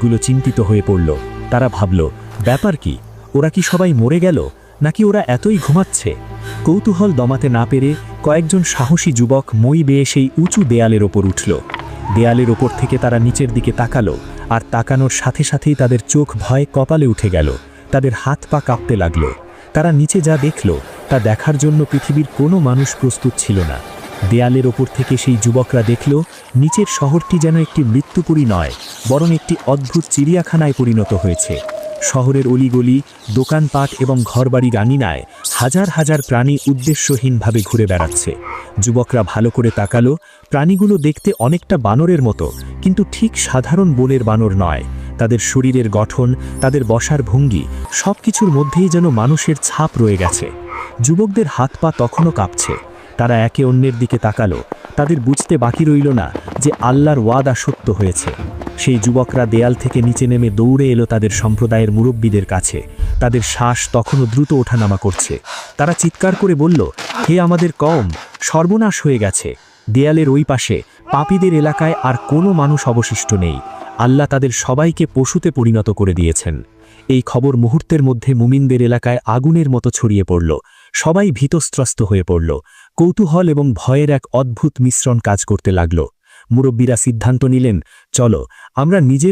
গুলো চিন্তিত হয়ে পড়ল। তারা ভাবল, ব্যাপার কি? ওরা কি সবাই মরে গেল, নাকি ওরা এতই ঘুমাচ্ছে? কৌতূহল দমাতে না পেরে কয়েকজন সাহসী যুবক মই বেয়ে সেই উঁচু দেয়ালের ওপর উঠল। দেয়ালের ওপর থেকে তারা নিচের দিকে তাকালো, আর তাকানোর সাথে সাথেই তাদের চোখ ভয়ে কপালে উঠে গেল। তাদের হাত পা কাঁপতে লাগল। তারা নিচে যা দেখল তা দেখার জন্য পৃথিবীর কোনো মানুষ প্রস্তুত ছিল না। দেয়ালের ওপর থেকে সেই যুবকরা দেখল নিচের শহরটি যেন একটি মৃত্যুপুরী নয়, বরং একটি অদ্ভুত চিড়িয়াখানায় পরিণত হয়েছে। শহরের অলিগলি, দোকানপাট এবং ঘরবাড়ির আঙিনায় হাজার হাজার প্রাণী উদ্দেশ্যহীনভাবে ঘুরে বেড়াচ্ছে। যুবকরা ভালো করে তাকালো। প্রাণীগুলো দেখতে অনেকটা বানরের মতো, কিন্তু ঠিক সাধারণ বনের বানর নয়। তাদের শরীরের গঠন, তাদের বসার ভঙ্গি, সবকিছুর মধ্যেই যেন মানুষের ছাপ রয়ে গেছে। যুবকদের হাত পা তখনও কাঁপছে। তারা একে অন্যের দিকে তাকালো। তাদের বুঝতে বাকি রইল না যে আল্লাহর ওয়াদা সত্য হয়েছে। সেই যুবকরা দেয়াল থেকে নিচে নেমে দৌড়ে এলো তাদের সম্প্রদায়ের মুরব্বীদের কাছে। তাদের শ্বাস তখনও দ্রুত ওঠানামা করছে। তারা চিৎকার করে বলল, হে আমাদের কওম, সর্বনাশ হয়ে গেছে। দেয়ালের ওই পাশে পাপীদের এলাকায় আর কোনো মানুষ অবশিষ্ট নেই। আল্লাহ তাদের সবাইকে পশুতে পরিণত করে দিয়েছেন। এই খবর মুহূর্তের মধ্যে মুমিনদের এলাকায় আগুনের মতো ছড়িয়ে পড়ল। সবাই ভীতস্ত্রস্ত হয়ে পড়ল। কৌতূহল এবং ভয়ের এক অদ্ভুত মিশ্রণ কাজ করতে লাগল। মুরব্বীরা সিদ্ধান্ত নিলেন, চলো আমরা নিজের